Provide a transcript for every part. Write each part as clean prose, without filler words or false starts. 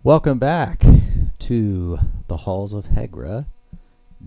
Welcome back to the Halls of Hegra,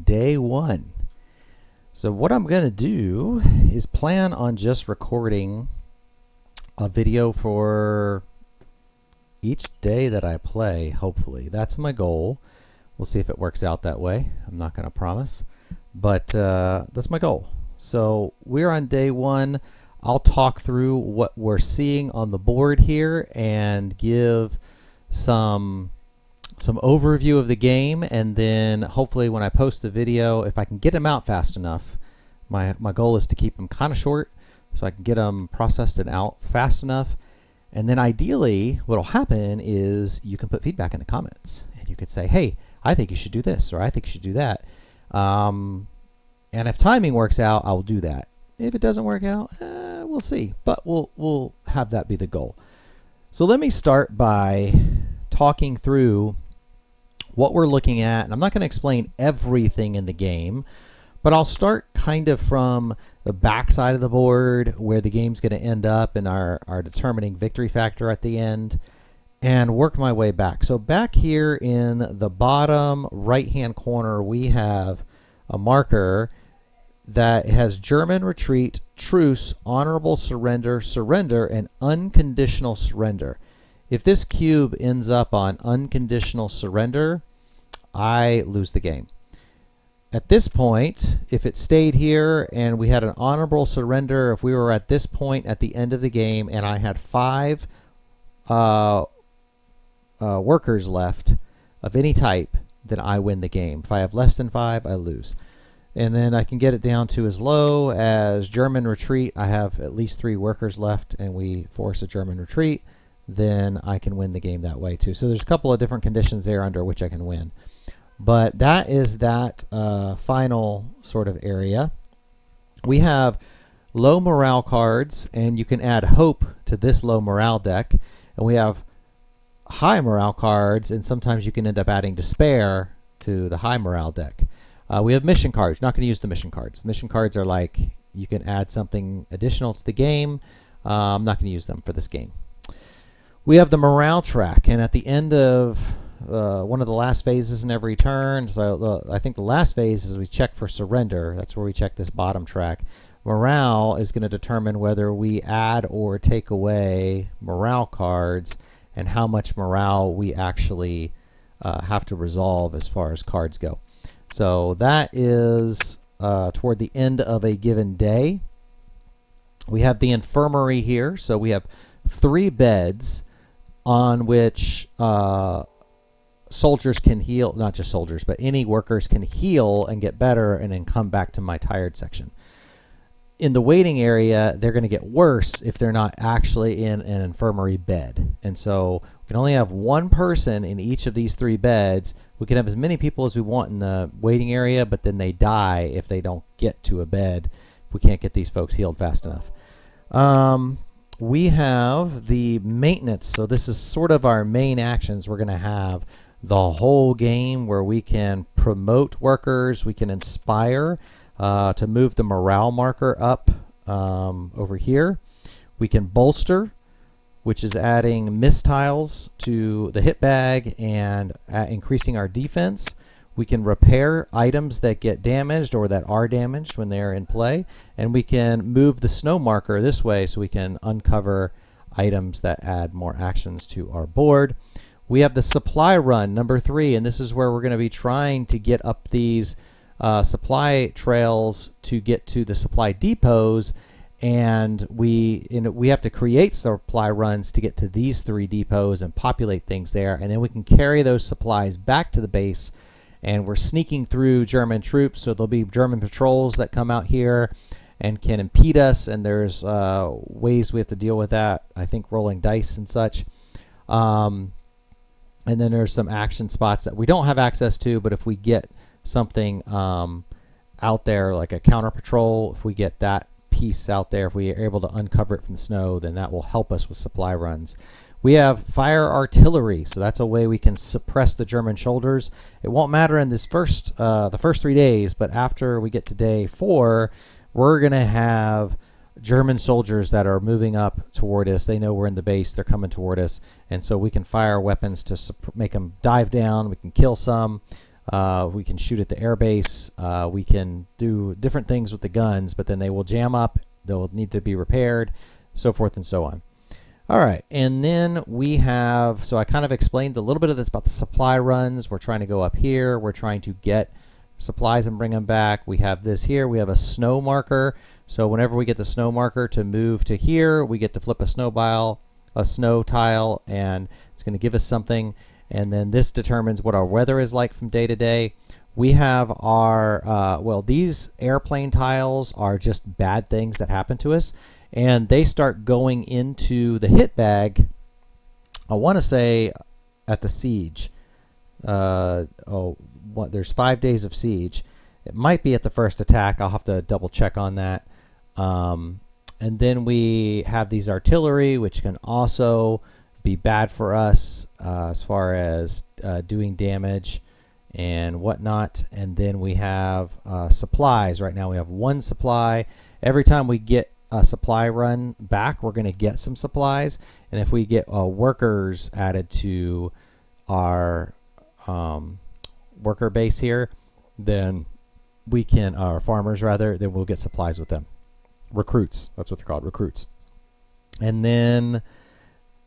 day 1. So what I'm going to do is plan on just recording a video for each day that I play, hopefully. That's my goal. We'll see if it works out that way. I'm not going to promise, but that's my goal. So we're on day 1. I'll talk through what we're seeing on the board here and give some overview of the game, and then hopefully when I post the video, if I can get them out fast enough, my goal is to keep them kind of short so I can get them processed and out fast enough. And then ideally what will happen is you can put feedback in the comments and you could say, hey, I think you should do this, or I think you should do that. And if timing works out, I'll do that. If it doesn't work out, we'll see, but we'll have that be the goal. So let me start by talking through what we're looking at, and I'm not going to explain everything in the game, but I'll start kind of from the back side of the board where the game's going to end up and our determining victory factor at the end, and work my way back. So back here in the bottom right hand corner we have a marker that has German retreat, truce, honorable surrender, surrender, and unconditional surrender. If this cube ends up on unconditional surrender, I lose the game. At this point, if it stayed here and we had an honorable surrender, if we were at this point at the end of the game and I had 5 workers left of any type, then I win the game. If I have less than 5, I lose. And then I can get it down to as low as German retreat. I have at least 3 workers left and we force a German retreat. Then I can win the game that way too. So there's a couple of different conditions there under which I can win. But that is that final sort of area. We have low morale cards, and you can add hope to this low morale deck. And we have high morale cards, and sometimes you can end up adding despair to the high morale deck. We have mission cards. Not going to use the mission cards. Mission cards are like you can add something additional to the game. I'm not going to use them for this game. We have the morale track, and at the end of one of the last phases in every turn, so I think the last phase is we check for surrender. That's where we check this bottom track. Morale is going to determine whether we add or take away morale cards and how much morale we actually have to resolve as far as cards go. So that is toward the end of a given day. We have the infirmary here, so we have 3 beds on which soldiers can heal, not just soldiers, but any workers can heal and get better and then come back to my tired section. In the waiting area, they're going to get worse if they're not actually in an infirmary bed. And so we can only have 1 person in each of these 3 beds. We can have as many people as we want in the waiting area, but then they die if they don't get to a bed. We can't get these folks healed fast enough. We have the maintenance. So this is sort of our main actions. We're going to have the whole game where we can promote workers, we can inspire to move the morale marker up over here. We can bolster, which is adding mistiles to the hit bag and increasing our defense. We can repair items that get damaged or that are damaged when they're in play. And we can move the snow marker this way so we can uncover items that add more actions to our board. We have the supply run, number 3, and this is where we're going to be trying to get up these supply trails to get to the supply depots. And we have to create supply runs to get to these 3 depots and populate things there. And then we can carry those supplies back to the base. And we're sneaking through German troops, so there'll be German patrols that come out here and can impede us, and there's ways we have to deal with that, I think rolling dice and such. And then there's some action spots that we don't have access to, but if we get something out there like a counter patrol, if we get that piece out there, if we are able to uncover it from the snow, then that will help us with supply runs. We have fire artillery, so that's a way we can suppress the German soldiers. It won't matter in this the first 3 days, but after we get to day 4, we're going to have German soldiers that are moving up toward us. They know we're in the base. They're coming toward us. And so we can fire weapons to make them dive down. We can kill some. We can shoot at the air base. We can do different things with the guns, but then they will jam up. They'll need to be repaired, so forth and so on. All right, and then we have, so I kind of explained a little bit of this about the supply runs. We're trying to go up here. We're trying to get supplies and bring them back. We have this here. We have a snow marker. So whenever we get the snow marker to move to here, we get to flip a snow tile, and it's going to give us something. And then this determines what our weather is like from day to day. We have our, well, these airplane tiles are just bad things that happen to us. And they start going into the hit bag, I want to say, at the siege. There's 5 days of siege. It might be at the first attack. I'll have to double check on that. And then we have these artillery, which can also be bad for us as far as doing damage and whatnot. And then we have supplies. Right now we have 1 supply. Every time we get a supply run back, we're going to get some supplies. And if we get workers added to our worker base here, then we can, or farmers rather, then we'll get supplies with them. Recruits, that's what they're called, recruits. And then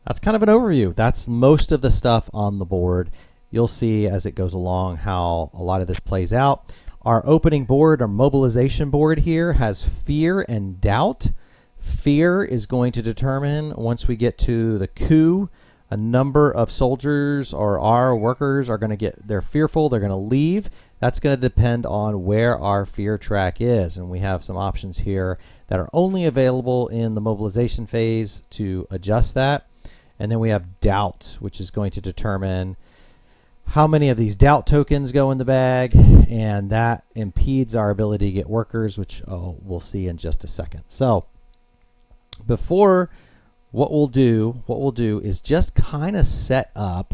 that's kind of an overview. That's most of the stuff on the board. You'll see as it goes along how a lot of this plays out. Our opening board, our mobilization board here, has fear and doubt. Fear is going to determine, once we get to the coup, a number of soldiers or our workers are going to they're fearful, they're going to leave. That's going to depend on where our fear track is. And we have some options here that are only available in the mobilization phase to adjust that. And then we have doubt, which is going to determine how many of these doubt tokens go in the bag, and that impedes our ability to get workers, which we'll see in just a second. So before, what we'll do is just kind of set up.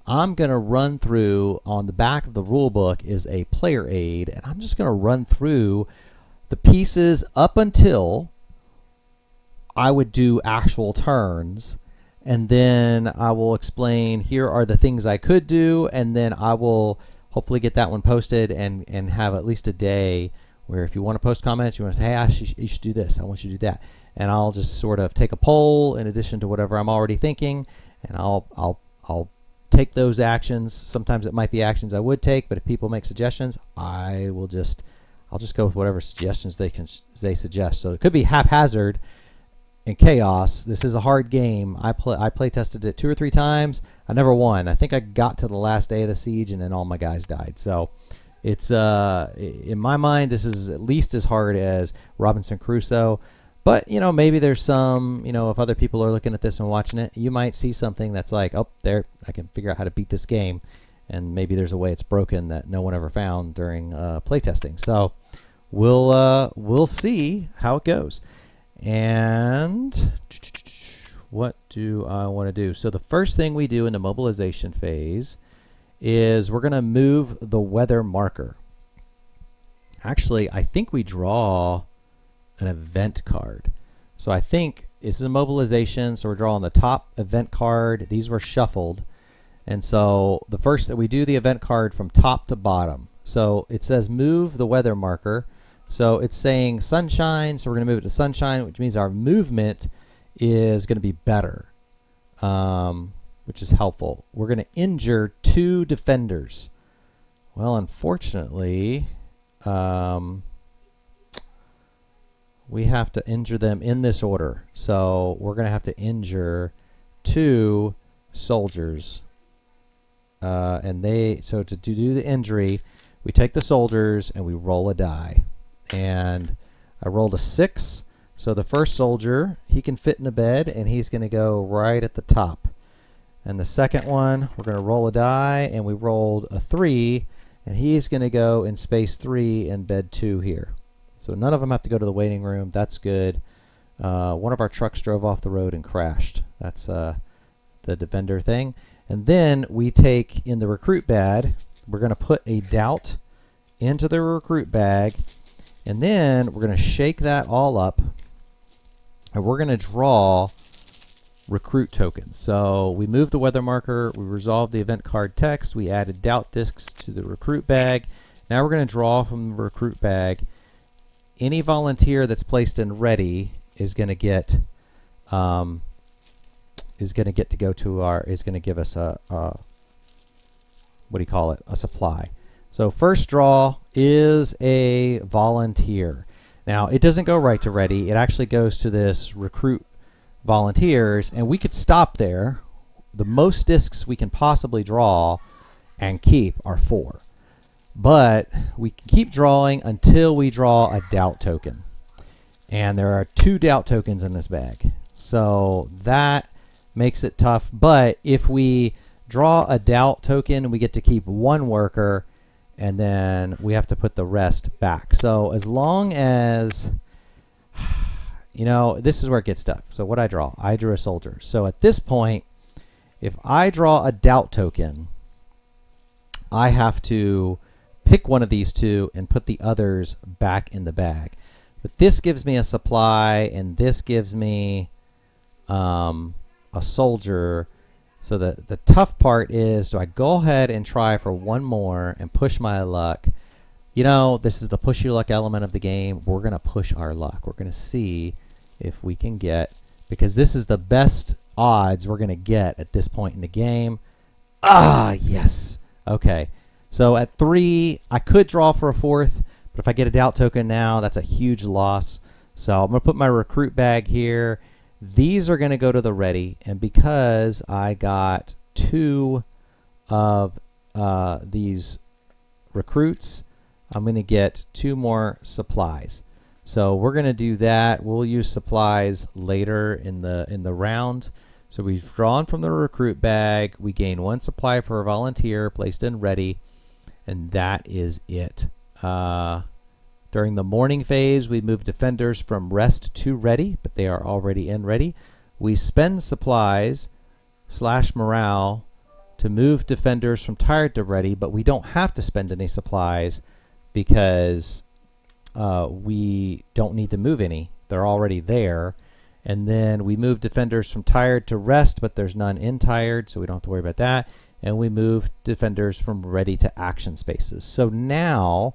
I'm going to run through, on the back of the rule book is a player aid, and I'm just going to run through the pieces up until I would do actual turns. And then I will explain, here are the things I could do, and then I will hopefully get that one posted and have at least a day where if you want to post comments, you want to say, hey, Ash, you should do this, I want you to do that. And I'll just sort of take a poll in addition to whatever I'm already thinking, and I'll take those actions. Sometimes it might be actions I would take, but if people make suggestions, I'll just go with whatever suggestions they suggest. So it could be haphazard and chaos. This is a hard game. I play tested it 2 or 3 times. I never won. I think I got to the last day of the siege and then all my guys died. So it's in my mind, this is at least as hard as Robinson Crusoe. But maybe there's some, if other people are looking at this and watching it, you might see something that's like, oh, there, I can figure out how to beat this game, and maybe there's a way it's broken that no one ever found during playtesting. So we'll see how it goes. And what do I want to do? So the first thing we do in the mobilization phase is we're going to move the weather marker. Actually, I think we draw an event card. So I think this is a mobilization, so we're drawing the top event card. These were shuffled. And so the first that we do the event card from top to bottom. So it says move the weather marker. So it's saying sunshine, so we're going to move it to sunshine, which means our movement is going to be better, which is helpful. We're going to injure 2 defenders. Well, unfortunately, we have to injure them in this order. So we're going to have to injure 2 soldiers. So to do the injury, we take the soldiers and we roll a die. And I rolled a 6. So the first soldier, he can fit in the bed, and he's going to go right at the top. And the second one, we're going to roll a die, and we rolled a 3, and he's going to go in space 3 in bed 2 here. So none of them have to go to the waiting room. That's good. One of our trucks drove off the road and crashed. That's the defender thing. And then we take, in the recruit bag, we're going to put a doubt into the recruit bag. And then we're going to shake that all up. and we're going to draw recruit tokens. So we moved the weather marker, we resolved the event card text, we added doubt discs to the recruit bag. Now we're going to draw from the recruit bag. Any volunteer that's placed in ready is going to get to go to our, is going to give us a what do you call it, a supply. So first draw is a volunteer. Now it doesn't go right to ready, it actually goes to this recruit volunteers, and we could stop there. The most discs we can possibly draw and keep are 4. But we can keep drawing until we draw a doubt token. And there are 2 doubt tokens in this bag. So that makes it tough. But if we draw a doubt token, we get to keep 1 worker, and then we have to put the rest back. So as long as, you know, this is where it gets tough. So what I draw? I drew a soldier. So at this point, if I draw a doubt token, I have to pick one of these 2 and put the others back in the bag. But this gives me a supply, and this gives me a soldier. So the tough part is, do I go ahead and try for 1 more and push my luck? You know, this is the push your luck element of the game. We're going to push our luck. We're going to see if we can get, because this is the best odds we're going to get at this point in the game. Ah, yes. Okay. So at 3, I could draw for a 4th, but if I get a doubt token now, that's a huge loss. So I'm going to put my recruit bag here. These are going to go to the ready, and because I got 2 of these recruits, I'm going to get 2 more supplies. So we're going to do that. We'll use supplies later in the round. So we've drawn from the recruit bag. We gain 1 supply per volunteer placed in ready, and that is it. During the morning phase, we move defenders from rest to ready, but they are already in ready. We spend supplies / morale to move defenders from tired to ready, but we don't have to spend any supplies because we don't need to move any. They're already there. And then we move defenders from tired to rest, but there's none in tired, so we don't have to worry about that. And we move defenders from ready to action spaces. So now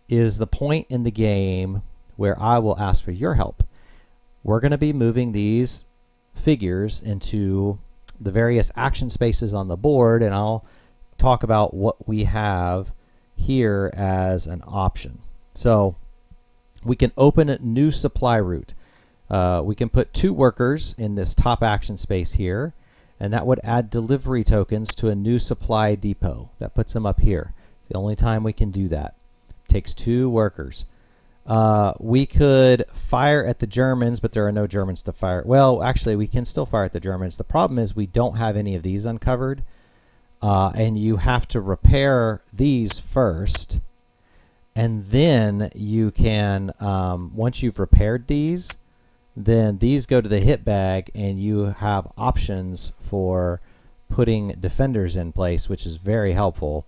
is the point in the game where I will ask for your help. We're going to be moving these figures into the various action spaces on the board, and I'll talk about what we have here as an option. So we can open a new supply route. We can put 2 workers in this top action space here, and that would add delivery tokens to a new supply depot. That puts them up here. It's the only time we can do that. Takes 2 workers. We could fire at the Germans, but there are no Germans to fire. Well, actually, we can still fire at the Germans. The problem is we don't have any of these uncovered, and you have to repair these first, and then you can, once you've repaired these, then these go to the hit bag, and you have options for putting defenders in place, which is very helpful.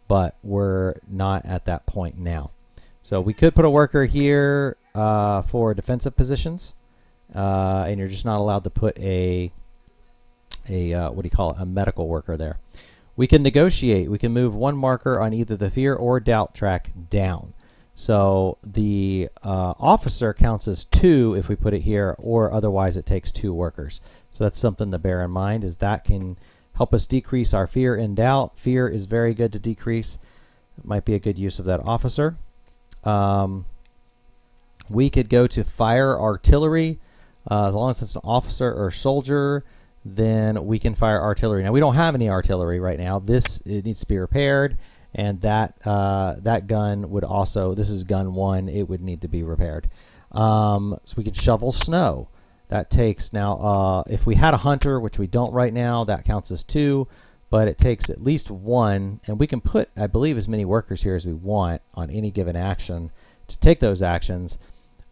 But we're not at that point now. So we could put a worker here for defensive positions, and you're just not allowed to put a what do you call it, a medical worker there. We can negotiate. We can move 1 marker on either the fear or doubt track down. So the officer counts as 2 if we put it here, or otherwise it takes 2 workers. So that's something to bear in mind, is that can help us decrease our fear and doubt. Fear is very good to decrease. It might be a good use of that officer. We could go to fire artillery. As long as it's an officer or soldier, then we can fire artillery. Now we don't have any artillery right now. It needs to be repaired, and that gun would also, this is gun 1, it would need to be repaired. So we could shovel snow. That takes now, if we had a hunter, which we don't right now, that counts as 2, but it takes at least 1, and we can put, I believe, as many workers here as we want on any given action to take those actions,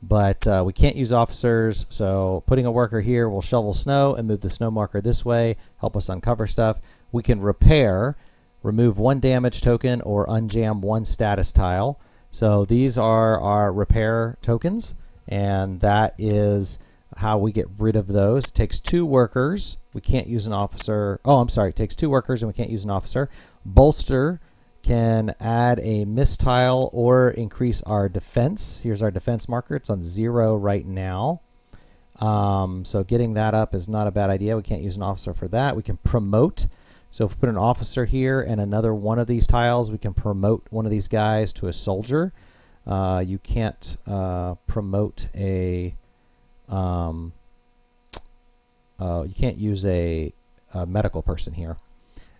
but we can't use officers, so putting a worker here will shovel snow and move the snow marker this way, help us uncover stuff. We can repair, remove 1 damage token, or unjam 1 status tile. So these are our repair tokens, and that is how we get rid of those. It takes 2 workers. We can't use an officer. Oh, I'm sorry. It takes 2 workers and we can't use an officer. Bolster can add a mistile or increase our defense. Here's our defense marker. It's on 0 right now. So getting that up is not a bad idea. We can't use an officer for that. We can promote. So if we put an officer here and another one of these tiles, we can promote one of these guys to a soldier. You can't promote a you can't use a medical person here.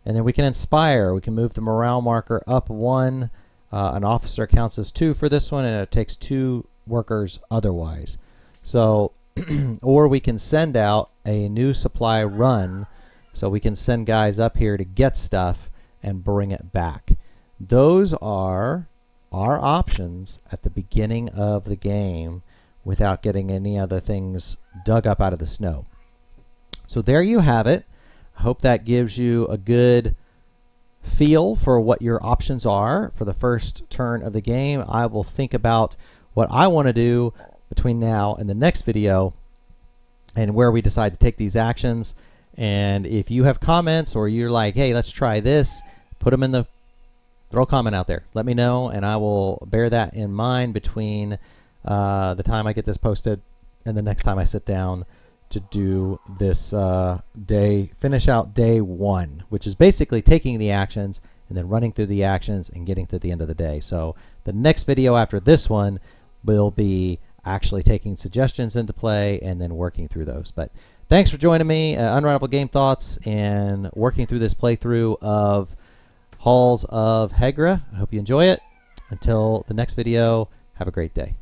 And then we can inspire. We can move the morale marker up 1. An officer counts as 2 for this one, and it takes 2 workers otherwise. So, or we can send out a new supply run. So we can send guys up here to get stuff and bring it back. Those are our options at the beginning of the game without getting any other things dug up out of the snow. So there you have it. I hope that gives you a good feel for what your options are for the first turn of the game. I will think about what I want to do between now and the next video and where we decide to take these actions. And if you have comments or you're like, hey, let's try this, put them in the, throw a comment out there. Let me know, and I will bear that in mind between the time I get this posted and the next time I sit down to do this finish out day 1, which is basically taking the actions and then running through the actions and getting to the end of the day. So the next video after this one will be actually taking suggestions into play and then working through those. But thanks for joining me, Unraveled Game Thoughts, and working through this playthrough of Halls of Hegra. I hope you enjoy it. Until the next video, have a great day.